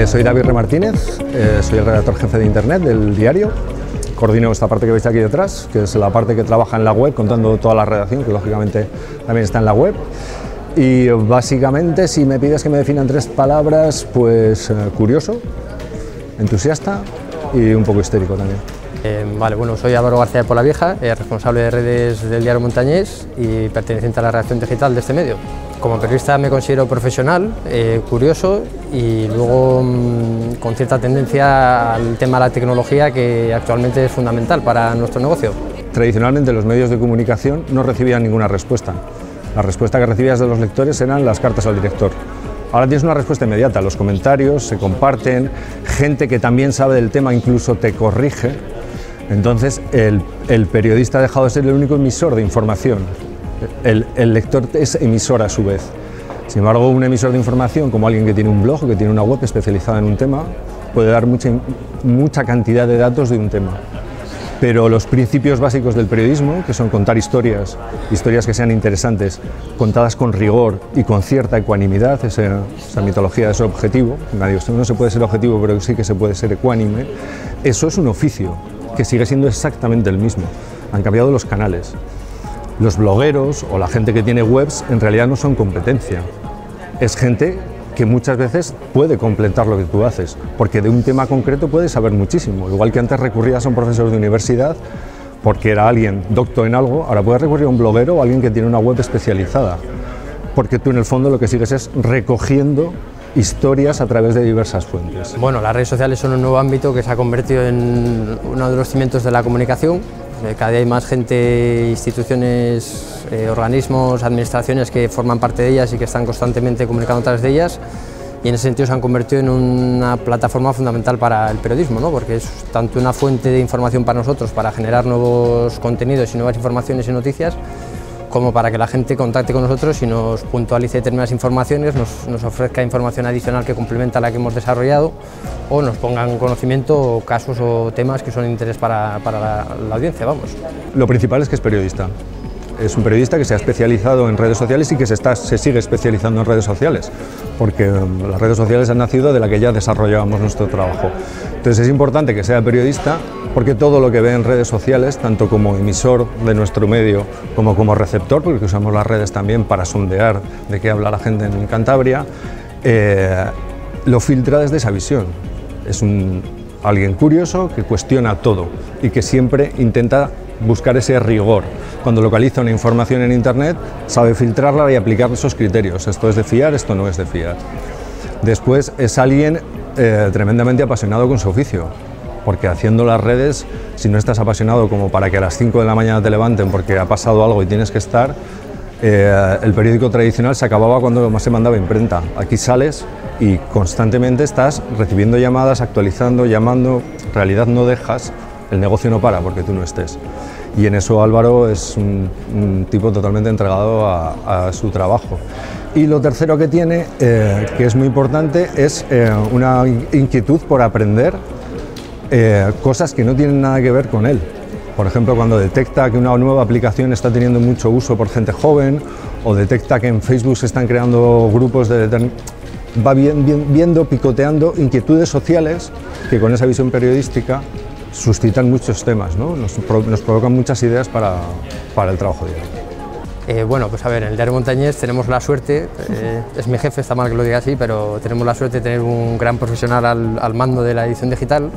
Soy David Remartínez, soy el redactor jefe de Internet del diario. Coordino esta parte que veis aquí detrás, que es la parte que trabaja en la web, contando toda la redacción, que lógicamente también está en la web. Y básicamente, si me pides que me defina en 3 palabras, pues curioso, entusiasta y un poco histérico también. Bueno, soy Álvaro García de Polavieja, responsable de redes del diario Montañés y perteneciente a la redacción digital de este medio. Como periodista me considero profesional, curioso y luego con cierta tendencia al tema de la tecnología, que actualmente es fundamental para nuestro negocio. Tradicionalmente los medios de comunicación no recibían ninguna respuesta. La respuesta que recibías de los lectores eran las cartas al director. Ahora tienes una respuesta inmediata, los comentarios se comparten, gente que también sabe del tema incluso te corrige. Entonces el periodista ha dejado de ser el único emisor de información. El lector es emisor a su vez. Sin embargo, un emisor de información, como alguien que tiene un blog o que tiene una web especializada en un tema, puede dar mucha cantidad de datos de un tema. Pero los principios básicos del periodismo, que son contar historias que sean interesantes, contadas con rigor y con cierta ecuanimidad, esa mitología, ese objetivo, no se puede ser objetivo, pero sí que se puede ser ecuánime, eso es un oficio que sigue siendo exactamente el mismo. Han cambiado los canales. Los blogueros o la gente que tiene webs en realidad no son competencia. Es gente que muchas veces puede completar lo que tú haces, porque de un tema concreto puedes saber muchísimo. Igual que antes recurrías a un profesor de universidad porque era alguien docto en algo, ahora puedes recurrir a un bloguero o a alguien que tiene una web especializada, porque tú en el fondo lo que sigues es recogiendo historias a través de diversas fuentes. Bueno, las redes sociales son un nuevo ámbito que se ha convertido en uno de los cimientos de la comunicación. Cada día hay más gente, instituciones, organismos, administraciones que forman parte de ellas y que están constantemente comunicando a través de ellas, y en ese sentido se han convertido en una plataforma fundamental para el periodismo, ¿no? Porque es tanto una fuente de información para nosotros, para generar nuevos contenidos y nuevas informaciones y noticias, como para que la gente contacte con nosotros y nos puntualice determinadas informaciones, nos ofrezca información adicional que complementa la que hemos desarrollado, o nos ponga en conocimiento casos o temas que son de interés para la audiencia, vamos. Lo principal es que es periodista. Es un periodista que se ha especializado en redes sociales y que se sigue especializando en redes sociales, porque las redes sociales han nacido de la que ya desarrollábamos nuestro trabajo. Entonces es importante que sea periodista, porque todo lo que ve en redes sociales, tanto como emisor de nuestro medio como receptor, porque usamos las redes también para sondear de qué habla la gente en Cantabria, lo filtra desde esa visión. Es alguien curioso que cuestiona todo y que siempre intenta buscar ese rigor. Cuando localiza una información en Internet, sabe filtrarla y aplicar esos criterios. Esto es de fiar, esto no es de fiar. Después es alguien tremendamente apasionado con su oficio, porque haciendo las redes, si no estás apasionado como para que a las 5 de la mañana te levanten porque ha pasado algo y tienes que estar, el periódico tradicional se acababa cuando más se mandaba imprenta. Aquí sales y constantemente estás recibiendo llamadas, actualizando, llamando. En realidad no dejas, el negocio no para porque tú no estés. Y en eso Álvaro es un tipo totalmente entregado a su trabajo. Y lo tercero que tiene, que es muy importante, es una inquietud por aprender cosas que no tienen nada que ver con él. Por ejemplo, cuando detecta que una nueva aplicación está teniendo mucho uso por gente joven, o detecta que en Facebook se están creando grupos va viendo, picoteando inquietudes sociales que con esa visión periodística suscitan muchos temas, ¿no? Nos provocan muchas ideas para el trabajo diario. Bueno, pues a ver, en el diario Montañés tenemos la suerte, es mi jefe, está mal que lo diga así, pero tenemos la suerte de tener un gran profesional al mando de la edición digital,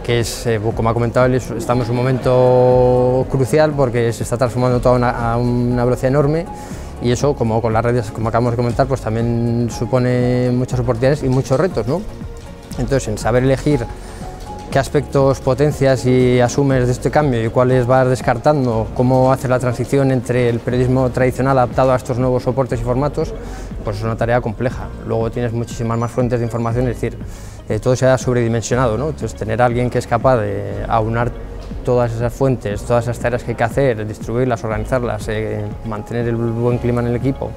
que es, como ha comentado él, estamos en un momento crucial porque se está transformando todo a una velocidad enorme, y eso, como con las redes, como acabamos de comentar, pues también supone muchas oportunidades y muchos retos, ¿no? Entonces, en saber elegir qué aspectos potencias y asumes de este cambio y cuáles vas descartando, cómo hacer la transición entre el periodismo tradicional adaptado a estos nuevos soportes y formatos, pues es una tarea compleja. Luego tienes muchísimas más fuentes de información, es decir, todo se ha sobredimensionado, ¿no? Entonces, tener a alguien que es capaz de aunar todas esas fuentes, todas esas tareas que hay que hacer, distribuirlas, organizarlas, mantener el buen clima en el equipo,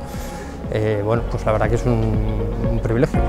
bueno, pues la verdad que es un privilegio.